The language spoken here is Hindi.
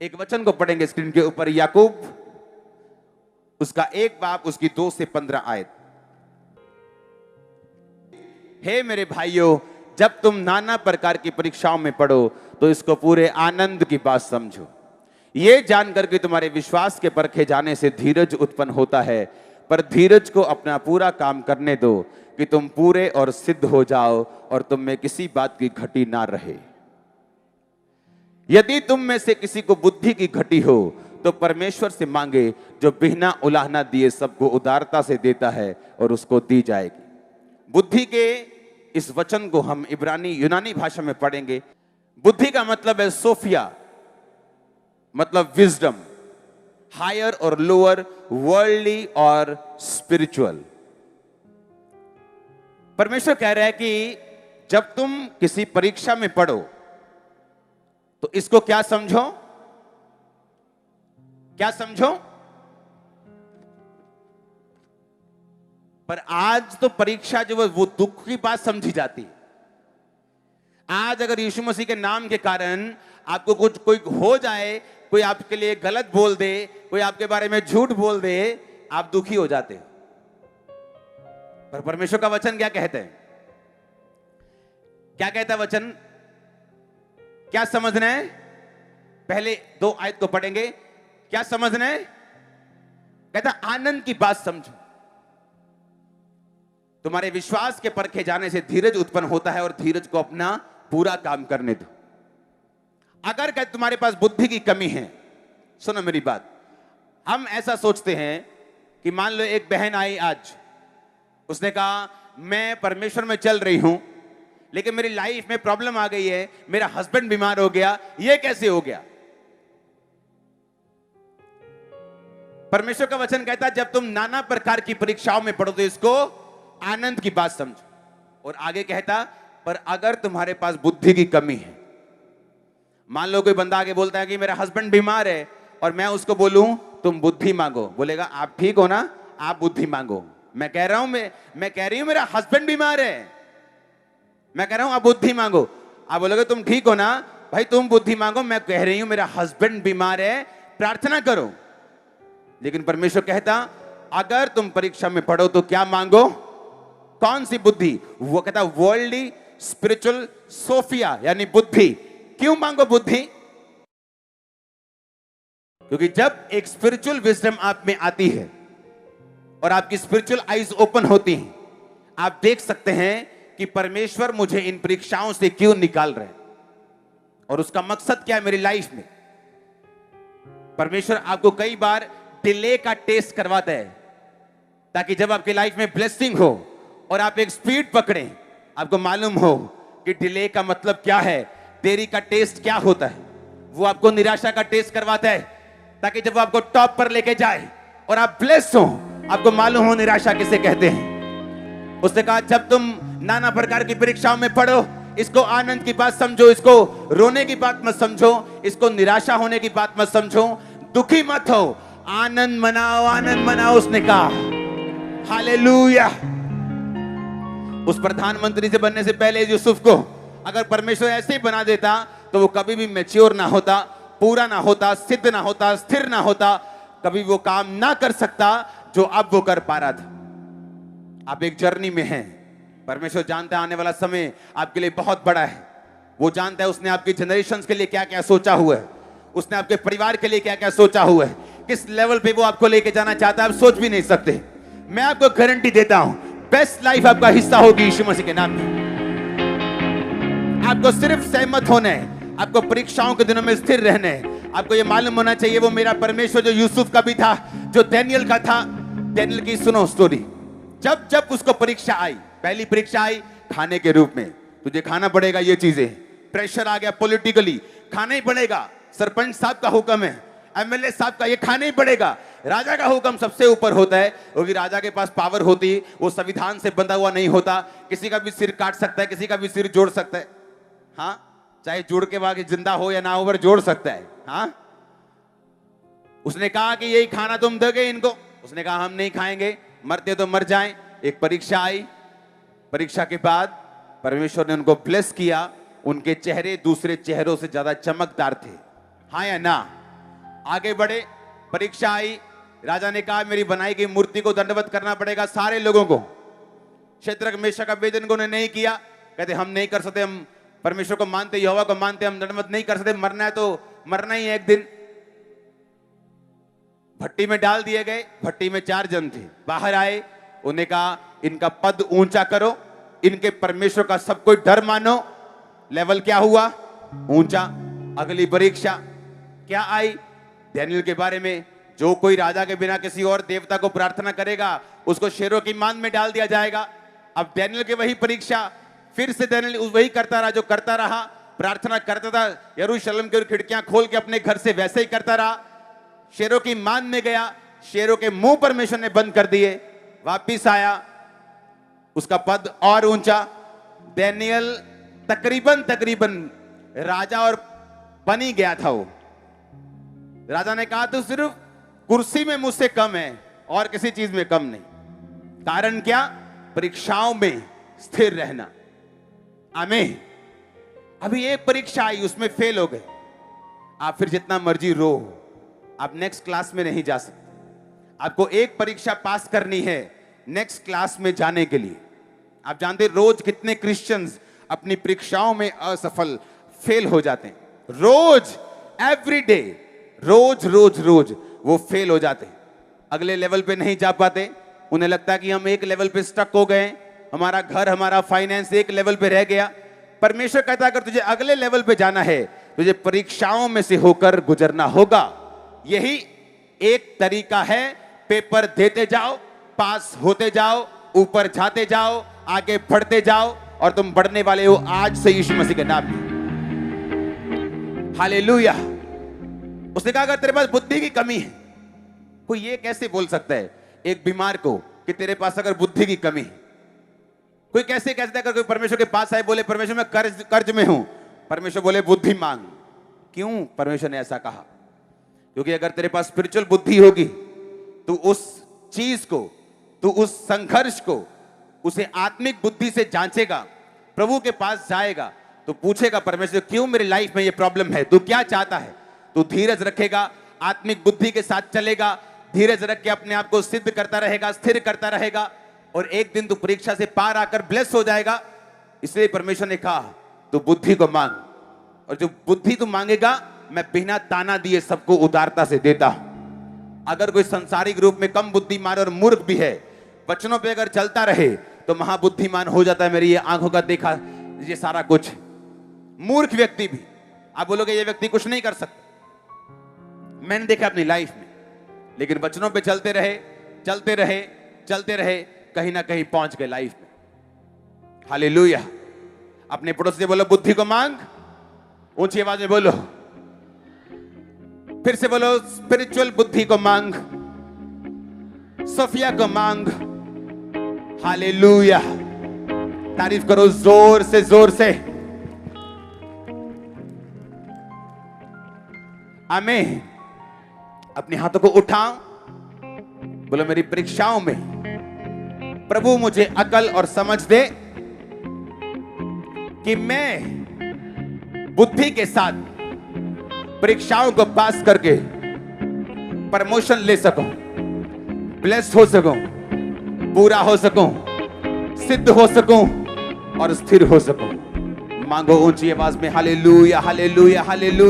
एक वचन को पढ़ेंगे स्क्रीन के ऊपर, याकूब उसका 1 बाब उसकी 2 से 15 आयत। हे मेरे भाइयों, जब तुम नाना प्रकार की परीक्षाओं में पढ़ो तो इसको पूरे आनंद की बात समझो, ये जानकर कि तुम्हारे विश्वास के परखे जाने से धीरज उत्पन्न होता है। पर धीरज को अपना पूरा काम करने दो कि तुम पूरे और सिद्ध हो जाओ और तुम में किसी बात की घटी ना रहे। यदि तुम में से किसी को बुद्धि की घटी हो तो परमेश्वर से मांगे, जो बिना उलाहना दिए सबको उदारता से देता है और उसको दी जाएगी। बुद्धि के इस वचन को हम इब्रानी यूनानी भाषा में पढ़ेंगे। बुद्धि का मतलब है सोफिया, मतलब विजडम, हायर और लोअर, वर्ल्डली और स्पिरिचुअल। परमेश्वर कह रहा है कि जब तुम किसी परीक्षा में पढ़ो तो इसको क्या समझो, क्या समझो। पर आज तो परीक्षा जो है वो दुख की बात समझी जाती है। आज अगर यीशु मसीह के नाम के कारण आपको कुछ कोई हो जाए, कोई आपके लिए गलत बोल दे, कोई आपके बारे में झूठ बोल दे, आप दुखी हो जाते हैं। पर परमेश्वर का वचन क्या कहते हैं, क्या कहता है वचन, क्या समझना है। पहले 2 आयत को पढ़ेंगे, क्या समझना है। कहता आनंद की बात समझो, तुम्हारे विश्वास के परखे जाने से धीरज उत्पन्न होता है और धीरज को अपना पूरा काम करने दो। अगर तुम्हारे पास बुद्धि की कमी है, सुनो मेरी बात, हम ऐसा सोचते हैं कि मान लो एक बहन आई आज, उसने कहा मैं परमेश्वर में चल रही हूं लेकिन मेरी लाइफ में प्रॉब्लम आ गई है, मेरा हस्बैंड बीमार हो गया, ये कैसे हो गया। परमेश्वर का वचन कहता है जब तुम नाना प्रकार की परीक्षाओं में पढ़ो तो इसको आनंद की बात समझो। और आगे कहता पर अगर तुम्हारे पास बुद्धि की कमी है, मान लो कोई बंदा आगे बोलता है कि मेरा हस्बैंड बीमार है और मैं उसको बोलूं तुम बुद्धि मांगो, बोलेगा आप ठीक हो ना, आप बुद्धि मांगो। मैं कह रहा हूं मैं कह रही हूं मेरा हस्बैंड बीमार है, मैं कह रहा हूं आप बुद्धि मांगो। आप बोलोगे तुम ठीक हो ना, भाई तुम बुद्धि मांगो, मैं कह रही हूं मेरा हस्बैंड बीमार है, प्रार्थना करो। लेकिन परमेश्वर कहता अगर तुम परीक्षा में पढ़ो तो क्या मांगो, कौन सी बुद्धि। वो कहता वर्ल्डली स्पिरिचुअल सोफिया, यानी बुद्धि। क्यों मांगो बुद्धि, क्योंकि जब एक स्पिरिचुअल विजडम आप में आती है और आपकी स्पिरिचुअल आईज ओपन होती हैं, आप देख सकते हैं कि परमेश्वर मुझे इन परीक्षाओं से क्यों निकाल रहे हैं और उसका मकसद क्या है मेरी लाइफ में। परमेश्वर आपको कई बार डिले का टेस्ट करवाता है ताकि जब आपकी लाइफ में ब्लेसिंग हो और आप एक स्पीड पकड़ें, आपको मालूम हो कि डिले का मतलब क्या है, देरी का टेस्ट क्या होता है। वो आपको निराशा का टेस्ट करवाता है ताकि जब वो आपको टॉप पर लेके जाए और आप ब्लेस हो, आपको मालूम हो निराशा किसे कहते हैं। उसने कहा जब तुम नाना प्रकार की परीक्षाओं में पढ़ो, इसको आनंद की बात समझो, इसको रोने की बात मत समझो, इसको निराशा होने की बात मत समझो, दुखी मत हो, आनंद मनाओ, आनंद मनाओ। उसने कहा हालेलुया। उस प्रधानमंत्री से बनने से पहले यूसुफ को अगर परमेश्वर ऐसे ही बना देता तो वो कभी भी मैच्योर ना होता, पूरा ना होता, सिद्ध ना होता, स्थिर ना होता, कभी वो काम ना कर सकता जो अब वो कर पा रहा था। आप एक जर्नी में हैं, परमेश्वर जानता है आने वाला समय आपके लिए बहुत बड़ा है। वो जानता है उसने आपकी जनरेशंस के लिए क्या क्या सोचा हुआ है, उसने आपके परिवार के लिए क्या क्या सोचा हुआ है, किस लेवल पे वो आपको लेके जाना चाहता है आप सोच भी नहीं सकते। मैं आपको गारंटी देता हूं बेस्ट लाइफ आपका हिस्सा होगी यीशु मसीह के नाम में। आपको सिर्फ सहमत होना है, आपको परीक्षाओं के दिनों में स्थिर रहना है। आपको ये मालूम होना चाहिए वो मेरा परमेश्वर जो यूसुफ का भी था, जो डैनियल का था। डैनियल की सुनो स्टोरी, जब जब उसको परीक्षा आई, पहली परीक्षा आई खाने के रूप में, तुझे खाना पड़ेगा ये चीजें, प्रेशर आ गया पॉलिटिकली, खाना ही पड़ेगा, सरपंच साहब का हुक्म है, एमएलए साहब का, ये खाना ही पड़ेगा। राजा का हुक्म सबसे ऊपर होता है क्योंकि राजा के पास पावर होती, वो संविधान से बंधा हुआ नहीं होता, किसी का भी सिर काट सकता है, किसी का भी सिर जोड़ सकता है। हाँ, चाहे जोड़ के बाद जिंदा हो या ना हो पर जोड़ सकता है। हाँ, उसने कहा कि यही खाना तुम दोगे इनको, उसने कहा हम नहीं खाएंगे, मरते तो मर जाएं। एक परीक्षा आई, परीक्षा के बाद परमेश्वर ने उनको ब्लेस किया, उनके चेहरे दूसरे चेहरों से ज्यादा चमकदार थे। हाँ या ना, आगे बढ़े, परीक्षा आई, राजा ने कहा मेरी बनाई गई मूर्ति को दंडवत करना पड़ेगा सारे लोगों को। शद्रक मेशक अबेदनगो ने नहीं किया, कहते हम नहीं कर सकते, हम परमेश्वर को मानते, यहोवा को मानते, हम दंडवत नहीं कर सकते, मरना है तो मरना ही है एक दिन। भट्टी में डाल दिए गए। भट्टी में 4 जन थे, बाहर आए, उन्हें कहा इनका पद ऊंचा करो, इनके परमेश्वर का सब कोई डर मानो। लेवल क्या हुआ? ऊंचा। अगली परीक्षा क्या आई? डैनियल के बारे में, जो कोई राजा के बिना किसी और देवता को प्रार्थना करेगा उसको शेरों की मान में डाल दिया जाएगा। अब डैनियल की वही परीक्षा, फिर से डैनियल वही करता रहा जो करता रहा, प्रार्थना करता था, यरूशलेम की खिड़कियां खोल के अपने घर से वैसे ही करता रहा। शेरों की मान में गया, शेरों के मुंह परमेश्वर ने बंद कर दिए। वापिस आया, उसका पद और ऊंचा। डैनियल तकरीबन राजा और बनी गया था वो। राजा ने कहा तू सिर्फ कुर्सी में मुझसे कम है और किसी चीज में कम नहीं। कारण क्या? परीक्षाओं में स्थिर रहना। आमीन। अभी एक परीक्षा आई, उसमें फेल हो गए, आप फिर जितना मर्जी रो, आप नेक्स्ट क्लास में नहीं जा सकते। आपको एक परीक्षा पास करनी है नेक्स्ट क्लास में जाने के लिए। आप जानते रोज कितने क्रिश्चियंस अपनी परीक्षाओं में असफल, फेल हो जाते हैं। रोज, एवरी डे, रोज रोज रोज वो फेल हो जाते हैं, अगले लेवल पे नहीं जा पाते। उन्हें लगता है कि हम एक लेवल पे स्टक हो गए, हमारा घर, हमारा फाइनेंस एक लेवल पे रह गया। परमेश्वर कहता है अगर तुझे अगले लेवल पे जाना है, तुझे परीक्षाओं में से होकर गुजरना होगा। यही एक तरीका है, पेपर देते जाओ, पास होते जाओ, ऊपर जाते जाओ, आगे बढ़ते जाओ, और तुम बढ़ने वाले हो आज से यीशु मसीह के नाम में। हालेलुया। उसने कहा अगर तेरे पास बुद्धि की कमी है, कोई ये कैसे बोल सकता है एक बीमार को कि तेरे पास अगर बुद्धि की कमी है? कोई कैसे कहता है अगर कोई परमेश्वर के पास आए, बोले परमेश्वर मैं कर्ज में हूं, परमेश्वर बोले बुद्धि मांग। क्यों परमेश्वर ने ऐसा कहा? क्योंकि अगर तेरे पास स्पिरिचुअल बुद्धि होगी, तो उस चीज को, तो उस संघर्ष को, उसे आत्मिक बुद्धि से जांचेगा, प्रभु के पास जाएगा, तो पूछेगा परमेश्वर क्यों मेरी लाइफ में ये प्रॉब्लम है, तू क्या चाहता है? तू धीरज रखेगा, आत्मिक बुद्धि के साथ चलेगा, धीरज रख के अपने आप को सिद्ध करता रहेगा, स्थिर करता रहेगा, और एक दिन तू परीक्षा से पार आकर ब्लेस हो जाएगा। इसलिए परमेश्वर ने कहा तू बुद्धि को मांग, और जो बुद्धि तू मांगेगा मैं बिना ताना दिए सबको उदारता से देता हूं। अगर कोई संसारिक रूप में कम बुद्धिमान और मूर्ख भी है, वचनों पे अगर चलता रहे तो महाबुद्धिमान हो जाता है। मेरी ये आंखों का देखा ये सारा कुछ। मूर्ख व्यक्ति भी, आप बोलोगे ये व्यक्ति कुछ नहीं कर सकता, मैंने देखा अपनी लाइफ में, लेकिन वचनों पे चलते रहे, चलते रहे, चलते रहे, कहीं ना कहीं पहुंच गए लाइफ में। हालेलुया। अपने पड़ोसी से बोलो बुद्धि को मांग, ऊंची आवाज में बोलो, फिर से बोलो स्पिरिचुअल बुद्धि को मांग, सोफिया को मांग। हालेलुया। तारीफ करो जोर से, जोर से। आमीन। अपने हाथों को उठाओ, बोलो मेरी परीक्षाओं में प्रभु मुझे अकल और समझ दे कि मैं बुद्धि के साथ परीक्षाओं को पास करके प्रमोशन ले सकूं, ब्लेस हो सकूं, पूरा हो सकूं, सिद्ध हो सकूं और स्थिर हो सकूं। मांगो ऊंची आवाज में हालेलुया, हालेलुया, हालेलुया।